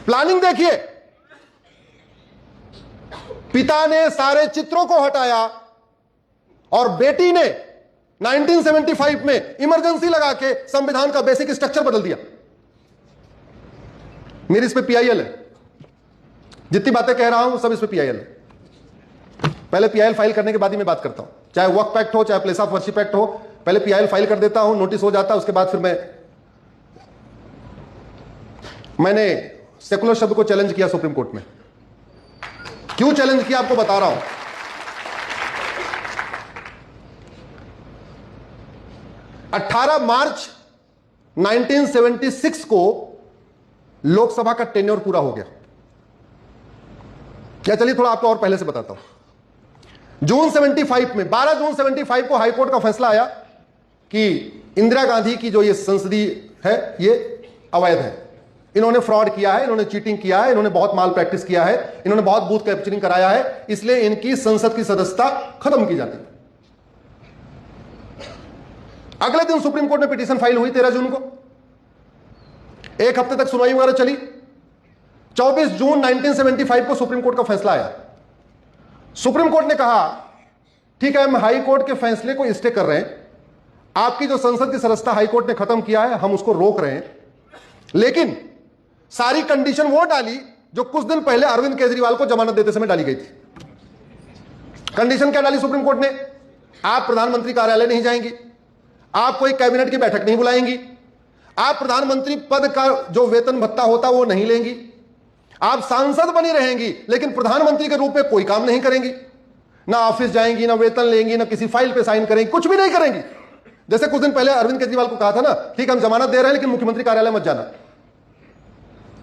Planning देखिए, पिता ने सारे चित्रों को हटाया और बेटी ने 1975 में इमरजेंसी लगा के संविधान का बेसिक स्ट्रक्चर बदल दिया। मेरी इस पे पीआईएल है, जितनी बातें कह रहा हूं सब इस पे पीआईएल है। पहले पीआईएल फाइल करने के बाद ही मैं बात करता हूं, चाहे वक्फ एक्ट हो चाहे प्लेस ऑफ वर्शिप एक्ट हो, पहले पीआईएल फाइल कर देता हूं, नोटिस हो जाता है, उसके बाद फिर मैंने सेकुलर शब्द को चैलेंज किया सुप्रीम कोर्ट में। क्यों चैलेंज किया आपको बता रहा हूं। 18 मार्च 1976 को लोकसभा का टेन्योर पूरा हो गया। क्या, चलिए थोड़ा आपको और पहले से बताता हूं। जून 75 में 12 जून 75 को हाईकोर्ट का फैसला आया कि इंदिरा गांधी की जो ये संसदीय है ये अवैध है, इन्होंने फ्रॉड किया है, इन्होंने चीटिंग किया है, इन्होंने बहुत माल प्रैक्टिस किया है, इन्होंने बहुत बूथ कैप्चरिंग कराया है, इसलिए इनकी संसद की सदस्यता खत्म की जाती है। अगले दिन सुप्रीम कोर्ट में पिटीशन फाइल हुई 13 जून को, एक हफ्ते तक सुनवाई वगैरह चली। 24 जून 1975 को सुप्रीम कोर्ट का फैसला आया। सुप्रीम कोर्ट ने कहा ठीक है, हम हाई कोर्ट के फैसले को स्टे कर रहे हैं, आपकी जो संसद की सदस्यता हाई कोर्ट ने खत्म किया है हम उसको रोक रहे हैं, लेकिन सारी कंडीशन वो डाली जो कुछ दिन पहले अरविंद केजरीवाल को जमानत देते समय डाली गई थी। कंडीशन क्या डाली सुप्रीम कोर्ट ने? आप प्रधानमंत्री कार्यालय नहीं जाएंगी, आप कोई कैबिनेट की बैठक नहीं बुलाएंगी, आप प्रधानमंत्री पद का जो वेतन भत्ता होता वो नहीं लेंगी, आप सांसद बनी रहेंगी लेकिन प्रधानमंत्री के रूप में कोई काम नहीं करेंगी, ना ऑफिस जाएंगी, ना वेतन लेंगी, ना किसी फाइल पे साइन करेंगी, कुछ भी नहीं करेंगी। जैसे कुछ दिन पहले अरविंद केजरीवाल को कहा था ना, ठीक हम जमानत दे रहे हैं लेकिन मुख्यमंत्री कार्यालय मत जाना।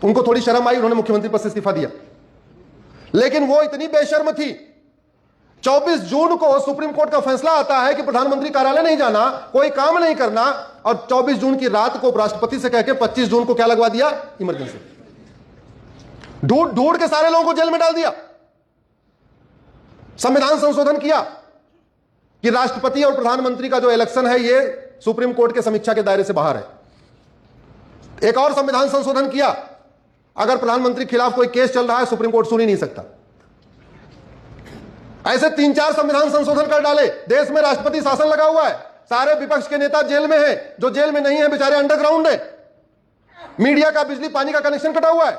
उनको थोड़ी शर्म आई, उन्होंने मुख्यमंत्री पद से इस्तीफा दिया, लेकिन वो इतनी बेशर्म थी। 24 जून को सुप्रीम कोर्ट का फैसला आता है कि प्रधानमंत्री कार्यालय नहीं जाना, कोई काम नहीं करना, और 24 जून की रात को उपराष्ट्रपति से कहकर 25 जून को क्या लगवा दिया? इमरजेंसी। ढूंढ ढूंढ के सारे लोगों को जेल में डाल दिया। संविधान संशोधन किया कि राष्ट्रपति और प्रधानमंत्री का जो इलेक्शन है ये सुप्रीम कोर्ट के समीक्षा के दायरे से बाहर है। एक और संविधान संशोधन किया, अगर प्रधानमंत्री के खिलाफ कोई केस चल रहा है सुप्रीम कोर्ट सुन ही नहीं सकता। ऐसे 3-4 संविधान संशोधन कर डाले। देश में राष्ट्रपति शासन लगा हुआ है, सारे विपक्ष के नेता जेल में हैं, जो जेल में नहीं है बेचारे अंडरग्राउंड है। मीडिया का बिजली पानी का कनेक्शन कटा हुआ है।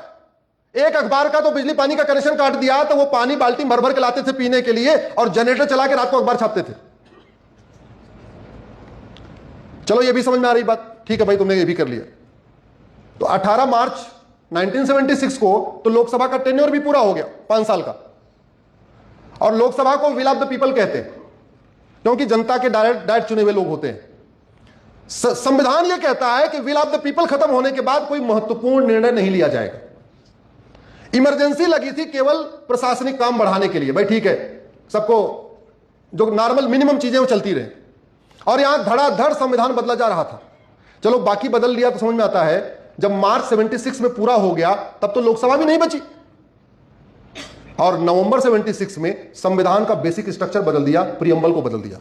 एक अखबार का तो बिजली पानी का कनेक्शन काट दिया तो वो पानी बाल्टी भर भर के लाते थे पीने के लिए और जनरेटर चला के रात को अखबार छापते थे। चलो ये भी समझ में आ रही बात, ठीक है भाई तुमने ये भी कर लिया। तो 18 मार्च 1976 को तो लोकसभा का टेन्योर भी पूरा हो गया 5 साल का। और लोकसभा को विल ऑफ द पीपल कहते हैं क्योंकि जनता के डायरेक्ट चुने हुए लोग होते हैं। संविधान यह कहता है कि विल ऑफ द पीपल खत्म होने के बाद कोई महत्वपूर्ण निर्णय नहीं लिया जाएगा। इमरजेंसी लगी थी केवल प्रशासनिक काम बढ़ाने के लिए, भाई ठीक है सबको जो नॉर्मल मिनिमम चीजें वो चलती रहे, और यहां धड़ाधड़ संविधान बदला जा रहा था। चलो बाकी बदल लिया तो समझ में आता है। जब मार्च 76 में पूरा हो गया तब तो लोकसभा भी नहीं बची, और नवंबर 76 में संविधान का बेसिक स्ट्रक्चर बदल दिया, प्रियम्बल को बदल दिया।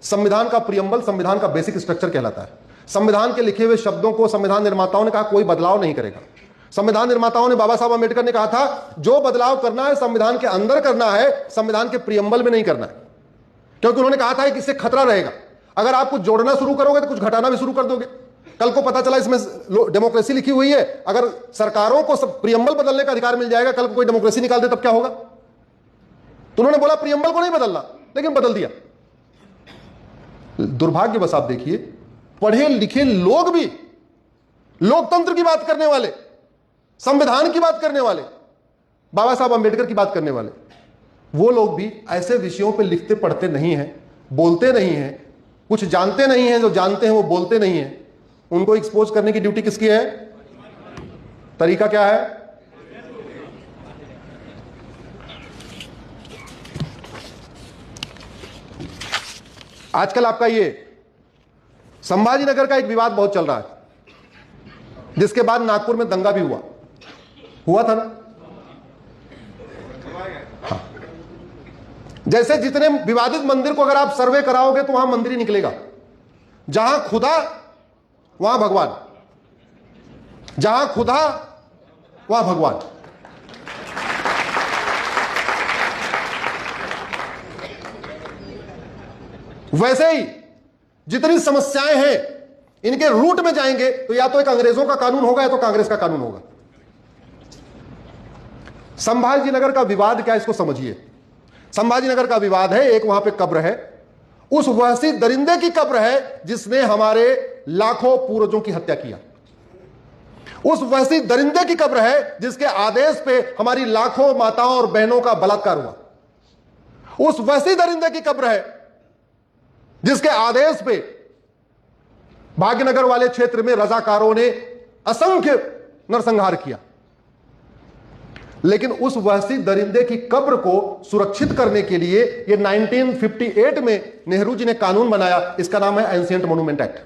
संविधान का प्रियम्बल संविधान का बेसिक स्ट्रक्चर कहलाता है। संविधान के लिखे हुए शब्दों को संविधान निर्माताओं ने कहा कोई बदलाव नहीं करेगा। संविधान निर्माताओं ने, बाबा साहब अम्बेडकर ने कहा था जो बदलाव करना है संविधान के अंदर करना है, संविधान के प्रियम्बल में नहीं करना है, क्योंकि उन्होंने कहा था कि इससे खतरा रहेगा। अगर आप कुछ जोड़ना शुरू करोगे तो कुछ घटाना भी शुरू कर दोगे। कल को पता चला इसमें डेमोक्रेसी लिखी हुई है, अगर सरकारों को प्रियम्बल बदलने का अधिकार मिल जाएगा, कल को कोई डेमोक्रेसी निकाल दे तब क्या होगा? तो उन्होंने बोला प्रियम्बल को नहीं बदलना, लेकिन बदल दिया। दुर्भाग्यवश आप देखिए पढ़े लिखे लोग भी, लोकतंत्र की बात करने वाले, संविधान की बात करने वाले, बाबा साहब अंबेडकर की बात करने वाले, वो लोग भी ऐसे विषयों पे लिखते पढ़ते नहीं हैं, बोलते नहीं हैं, कुछ जानते नहीं हैं, जो जानते हैं वो बोलते नहीं हैं। उनको एक्सपोज करने की ड्यूटी किसकी है? तरीका क्या है? आजकल आपका ये संभाजीनगर का एक विवाद बहुत चल रहा है, जिसके बाद नागपुर में दंगा भी हुआ था ना। हाँ। जैसे जितने विवादित मंदिर को अगर आप सर्वे कराओगे तो वहां मंदिर ही निकलेगा। जहां खुदा वहां भगवान, जहां खुदा वाह भगवान। वैसे ही जितनी समस्याएं हैं इनके रूट में जाएंगे तो या तो एक अंग्रेजों का कानून होगा या तो कांग्रेस का कानून होगा। संभाजीनगर का विवाद क्या, इसको समझिए। संभाजीनगर का विवाद है, एक वहां पे कब्र है, उस वहसी दरिंदे की कब्र है जिसने हमारे लाखों पूर्वजों की हत्या किया। उस वहसी दरिंदे की कब्र है जिसके आदेश पे हमारी लाखों माताओं और बहनों का बलात्कार हुआ। उस वहसी दरिंदे की कब्र है जिसके आदेश पे भाग्यनगर वाले क्षेत्र में रजाकारों ने असंख्य नरसंहार किया। लेकिन उस वहसी दरिंदे की कब्र को सुरक्षित करने के लिए ये 1958 में नेहरू जी ने कानून बनाया, इसका नाम है एंशिएंट मॉन्यूमेंट एक्ट।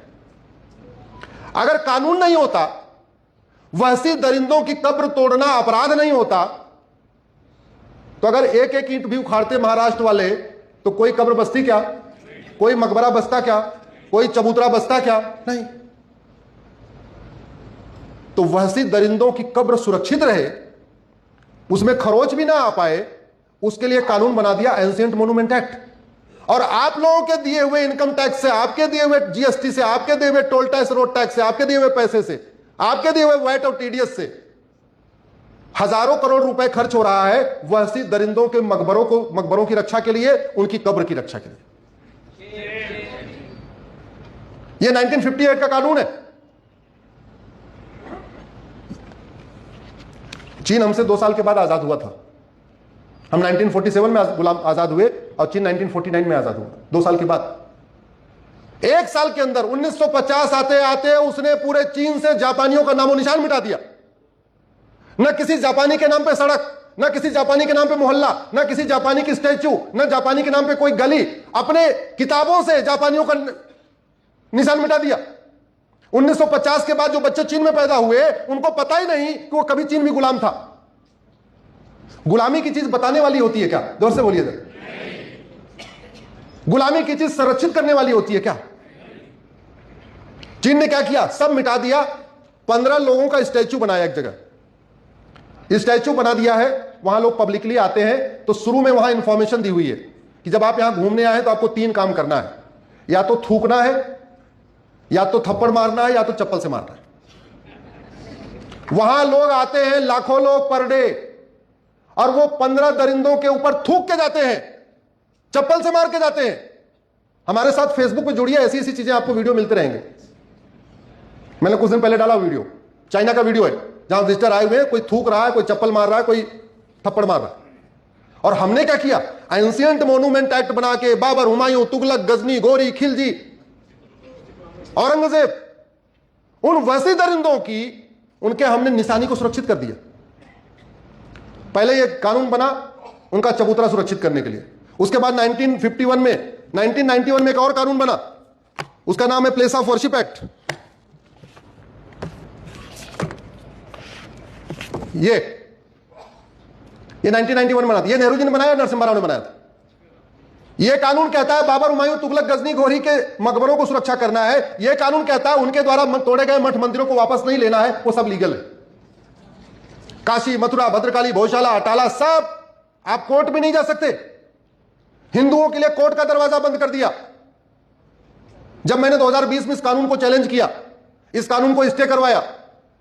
अगर कानून नहीं होता, वहसी दरिंदों की कब्र तोड़ना अपराध नहीं होता, तो अगर एक एक ईंट भी उखाड़ते महाराष्ट्र वाले तो कोई कब्र बसती क्या, कोई मकबरा बसता क्या, कोई चबूतरा बसता क्या? नहीं। तो वहसी दरिंदों की कब्र सुरक्षित रहे, उसमें खरोच भी ना आ पाए, उसके लिए कानून बना दिया एंशिएंट मॉन्यूमेंट एक्ट। और आप लोगों के दिए हुए इनकम टैक्स से, आपके दिए हुए जीएसटी से, आपके दिए हुए टोल टैक्स, रोड टैक्स से, आपके दिए हुए पैसे से, आपके दिए हुए वैट और टीडीएस से हजारों करोड़ रुपए खर्च हो रहा है वहसी दरिंदों के मकबरों की रक्षा के लिए, उनकी कब्र की रक्षा के लिए। यह 1958 का कानून है। चीन हमसे 2 साल के बाद आजाद हुआ था। हम 1947 में गुलाम आजाद हुए और चीन 1949 में आजाद हुआ, 2 साल के बाद। 1 साल के अंदर 1950 आते आते उसने पूरे चीन से जापानियों का नामो निशान मिटा दिया। न किसी जापानी के नाम पे सड़क, न किसी जापानी के नाम पे मोहल्ला, न किसी जापानी की स्टैचू, न जापानी के नाम पे कोई गली, अपने किताबों से जापानियों का निशान मिटा दिया। 1950 के बाद जो बच्चे चीन में पैदा हुए उनको पता ही नहीं कि वो कभी चीन भी गुलाम था। गुलामी की चीज बताने वाली होती है क्या? जोर से बोलिए जरा। गुलामी की चीज संरक्षित करने वाली होती है क्या? चीन ने क्या किया? सब मिटा दिया। 15 लोगों का स्टैचू बनाया एक जगह, स्टैचू बना दिया है। वहां लोग पब्लिकली आते हैं तो शुरू में वहां इंफॉर्मेशन दी हुई है कि जब आप यहां घूमने आए तो आपको 3 काम करना है, या तो थूकना है, या तो थप्पड़ मारना है, या तो चप्पल से मारना है। वहां लोग आते हैं, लाखों लोग पर डे, और वो 15 दरिंदों के ऊपर थूक के जाते हैं, चप्पल से मार के जाते हैं। हमारे साथ फेसबुक पे जुड़िए, ऐसी ऐसी चीजें आपको वीडियो मिलते रहेंगे। मैंने कुछ दिन पहले डाला वीडियो, चाइना का वीडियो है, जहां विजिटर आए हुए हैं, कोई थूक रहा है, कोई चप्पल मार रहा है, कोई थप्पड़ मार रहा है। और हमने क्या किया? एंशिएंट मॉन्यूमेंट एक्ट बना के बाबर, हुमायूं, तुगलक, गजनी, गोरी, खिलजी, औरंगजेब, उन वैसे दरिंदों की, उनके हमने निशानी को सुरक्षित कर दिया। पहले यह कानून बना उनका चबूतरा सुरक्षित करने के लिए। उसके बाद 1991 में एक और कानून बना, उसका नाम है प्लेस ऑफ वर्शिप एक्ट। ये 1991 बना था। ये नेहरू जी ने बनाया, नरसिम्हा राव ने बनाया था। यह कानून कहता है बाबर, हुमायूं, तुगलक, गजनी, घोरी के मकबरों को सुरक्षा करना है। यह कानून कहता है उनके द्वारा तोड़े गए मठ मंदिरों को वापस नहीं लेना है, वो सब लीगल है। काशी, मथुरा, भद्रकाली, भोजशाला, अटाला, सब आप कोर्ट में नहीं जा सकते। हिंदुओं के लिए कोर्ट का दरवाजा बंद कर दिया। जब मैंने 2020 में इस कानून को चैलेंज किया, इस कानून को स्टे करवाया,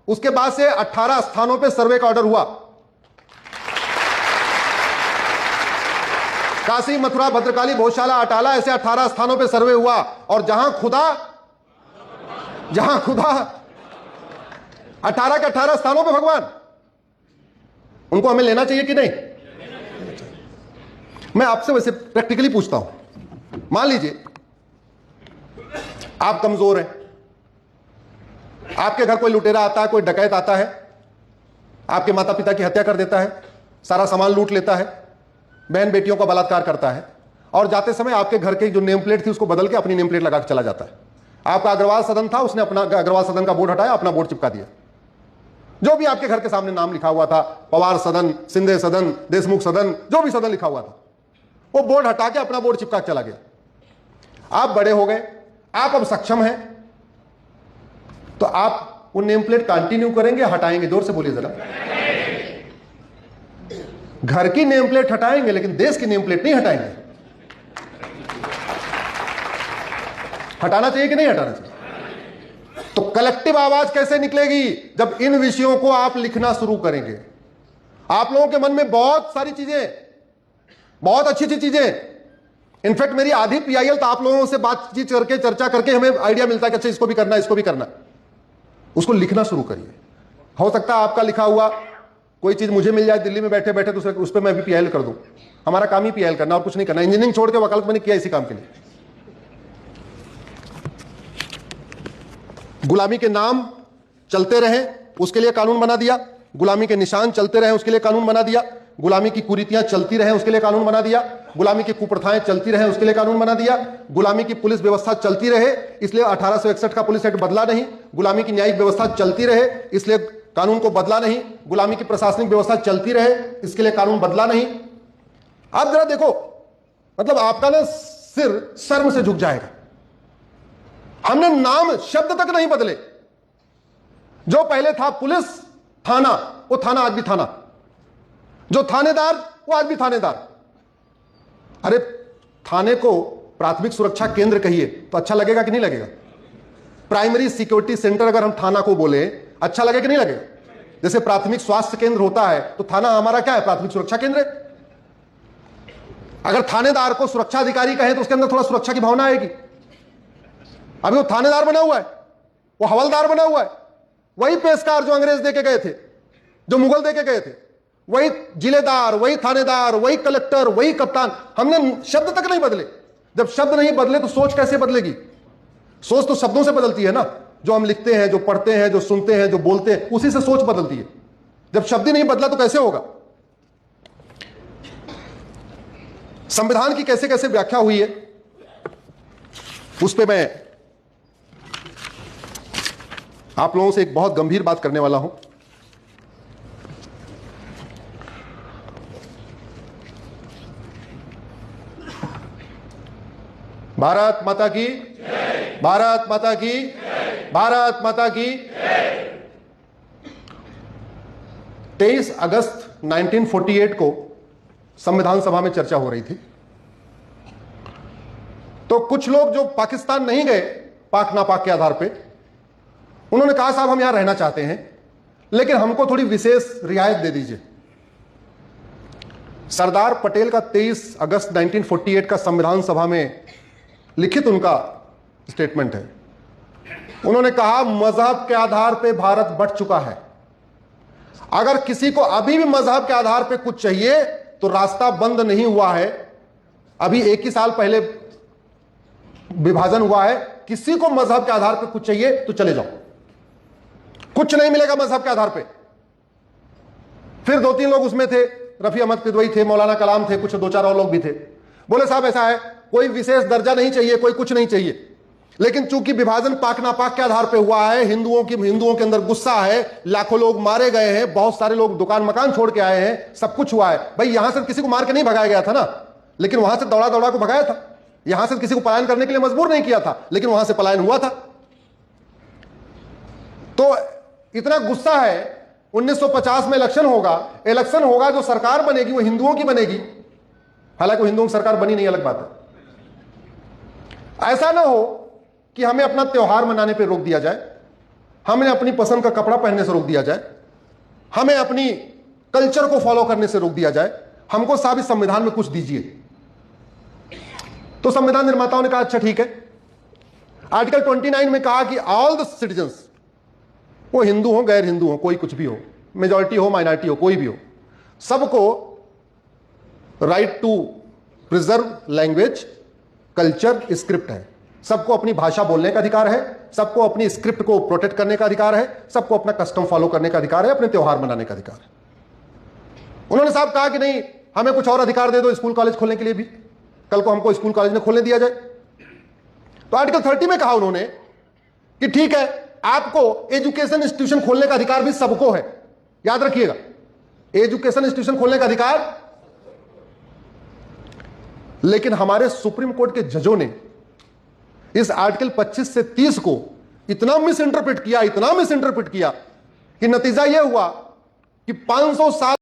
उसके बाद से 18 स्थानों पर सर्वे का ऑर्डर हुआ। काशी, मथुरा, भद्रकाली, भोजशाला, अटाला, ऐसे 18 स्थानों पे सर्वे हुआ। और जहां खुदा 18 के 18 स्थानों पे भगवान, उनको हमें लेना चाहिए कि नहीं? मैं आपसे वैसे प्रैक्टिकली पूछता हूं, मान लीजिए आप कमजोर हैं, आपके घर कोई लुटेरा आता है, कोई डकैत आता है, आपके माता पिता की हत्या कर देता है, सारा सामान लूट लेता है, बहन बेटियों का बलात्कार करता है, और जाते समय आपके घर की जो नेम प्लेट थी उसको बदल के अपनी नेम प्लेट लगा के चला जाता है। आपका अग्रवाल सदन था, उसने अपना अग्रवाल सदन का बोर्ड हटाया, अपना बोर्ड चिपका दिया। जो भी आपके घर के सामने नाम लिखा हुआ था, पवार सदन, सिंधे सदन, देशमुख सदन, जो भी सदन लिखा हुआ था, वो बोर्ड हटा के अपना बोर्ड चिपका के चला गया। आप बड़े हो गए, आप अब सक्षम हैं, तो आप वो नेम प्लेट कंटिन्यू करेंगे, हटाएंगे? जोर से बोलिए जरा। घर की नेम प्लेट हटाएंगे लेकिन देश की नेम प्लेट नहीं हटाएंगे। हटाना चाहिए कि नहीं हटाना चाहिए? तो कलेक्टिव आवाज कैसे निकलेगी? जब इन विषयों को आप लिखना शुरू करेंगे। आप लोगों के मन में बहुत सारी चीजें, बहुत अच्छी अच्छी चीजें, इनफैक्ट मेरी आधी पीआईएल तो आप लोगों से बातचीत करके, चर्चा करके हमें आइडिया मिलता है कि अच्छा इसको भी करना है, इसको भी करना है। उसको लिखना शुरू करिए। हो सकता है आपका लिखा हुआ कोई चीज मुझे मिल जाए दिल्ली में बैठे बैठे, तो उस पर मैं भी पीआईएल कर दूं। हमारा काम ही पीआईएल करना और कुछ नहीं करना। इंजीनियरिंग छोड़ के वकालत मैंने किया इसी काम के लिए। गुलामी के नाम चलते रहे उसके लिए कानून बना दिया, गुलामी के निशान चलते रहे उसके लिए कानून बना दिया, गुलामी की कुरीतियां चलती रहे उसके लिए कानून बना दिया, गुलामी की कुप्रथाएं चलती रहे उसके लिए कानून बना दिया, गुलामी की पुलिस व्यवस्था चलती रहे इसलिए 1861 का पुलिस एक्ट बदला नहीं, गुलामी की न्यायिक व्यवस्था चलती रहे इसलिए कानून को बदला नहीं, गुलामी की प्रशासनिक व्यवस्था चलती रहे इसके लिए कानून बदला नहीं। आप जरा देखो, मतलब आपका ना सिर शर्म से झुक जाएगा। हमने नाम शब्द तक नहीं बदले। जो पहले था पुलिस थाना, वो थाना आज भी थाना, जो थानेदार वो आज भी थानेदार। अरे थाने को प्राथमिक सुरक्षा केंद्र कहिए तो अच्छा लगेगा कि नहीं लगेगा? प्राइमरी सिक्योरिटी सेंटर अगर हम थाना को बोले अच्छा लगेगा कि नहीं लगेगा? जैसे प्राथमिक स्वास्थ्य केंद्र होता है तो थाना हमारा क्या है? प्राथमिक सुरक्षा केंद्र है। अगर थानेदार को सुरक्षा अधिकारी कहे तो उसके अंदर थोड़ा सुरक्षा की भावना आएगी। अभी वो थानेदार बना हुआ है, वो हवलदार बना हुआ है, वही पेशकार जो अंग्रेज देके गए थे, जो मुगल देके गए थे, वही जिलेदार, वही थानेदार, वही कलेक्टर, वही कप्तान। हमने शब्द तक नहीं बदले। जब शब्द नहीं बदले तो सोच कैसे बदलेगी? सोच तो शब्दों से बदलती है ना। जो हम लिखते हैं, जो पढ़ते हैं, जो सुनते हैं, जो बोलते हैं, उसी से सोच बदलती है। जब शब्द ही नहीं बदला तो कैसे होगा? संविधान की कैसे कैसे व्याख्या हुई है उस पर मैं आप लोगों से एक बहुत गंभीर बात करने वाला हूं। भारत माता की, भारत माता की, भारत माता की। 23 अगस्त 1948 को संविधान सभा में चर्चा हो रही थी। तो कुछ लोग जो पाकिस्तान नहीं गए पाक नापाक के आधार पे, उन्होंने कहा साहब हम यहां रहना चाहते हैं लेकिन हमको थोड़ी विशेष रियायत दे दीजिए। सरदार पटेल का 23 अगस्त 1948 का संविधान सभा में लिखित उनका स्टेटमेंट है। उन्होंने कहा मजहब के आधार पे भारत बंट चुका है। अगर किसी को अभी भी मजहब के आधार पे कुछ चाहिए तो रास्ता बंद नहीं हुआ है। अभी 1 ही साल पहले विभाजन हुआ है। किसी को मजहब के आधार पे कुछ चाहिए तो चले जाओ, कुछ नहीं मिलेगा मजहब के आधार पे। फिर 2-3 लोग उसमें थे, रफी अहमद किदवई थे, मौलाना कलाम थे, कुछ 2-4 और लोग भी थे। बोले साहब ऐसा है, कोई विशेष दर्जा नहीं चाहिए, कोई कुछ नहीं चाहिए, लेकिन चूंकि विभाजन पाक नापाक के आधार पे हुआ है, हिंदुओं के अंदर गुस्सा है, लाखों लोग मारे गए हैं, बहुत सारे लोग दुकान मकान छोड़ के आए हैं, सब कुछ हुआ है। भाई यहां से किसी को मार के नहीं भगाया गया था ना, लेकिन वहां से दौड़ा दौड़ा को भगाया था। यहां से किसी को पलायन करने के लिए मजबूर नहीं किया था, लेकिन वहां से पलायन हुआ था। तो इतना गुस्सा है। 1950 में इलेक्शन होगा, जो सरकार बनेगी वो हिंदुओं की बनेगी। हालांकि वो हिंदुओं की सरकार बनी नहीं, अलग बात है। ऐसा ना हो कि हमें अपना त्योहार मनाने पे रोक दिया जाए, हमें अपनी पसंद का कपड़ा पहनने से रोक दिया जाए, हमें अपनी कल्चर को फॉलो करने से रोक दिया जाए। हमको साहब इस संविधान में कुछ दीजिए। तो संविधान निर्माताओं ने कहा अच्छा ठीक है। आर्टिकल 29 में कहा कि ऑल द सिटीजन्स, वो हिंदू हो गैर हिंदू हो, कोई कुछ भी हो, मेजॉरिटी हो माइनॉरिटी हो, कोई भी हो, सबको right to preserve language, culture, script है। सबको अपनी भाषा बोलने का अधिकार है, सबको अपनी स्क्रिप्ट को प्रोटेक्ट करने का अधिकार है, सबको अपना कस्टम फॉलो करने का अधिकार है, अपने त्योहार मनाने का अधिकार है। उन्होंने साहब कहा कि नहीं हमें कुछ और अधिकार दे दो स्कूल कॉलेज खोलने के लिए भी, कल को हमको स्कूल कॉलेज में खोलने दिया जाए। तो आर्टिकल 30 में कहा उन्होंने कि ठीक है आपको एजुकेशन इंस्टीट्यूशन खोलने का अधिकार भी सबको है। याद रखिएगा, एजुकेशन इंस्टीट्यूशन खोलने का अधिकार। लेकिन हमारे सुप्रीम कोर्ट के जजों ने इस आर्टिकल 25 से 30 को इतना मिस इंटरप्रेट किया कि नतीजा यह हुआ कि 500 साल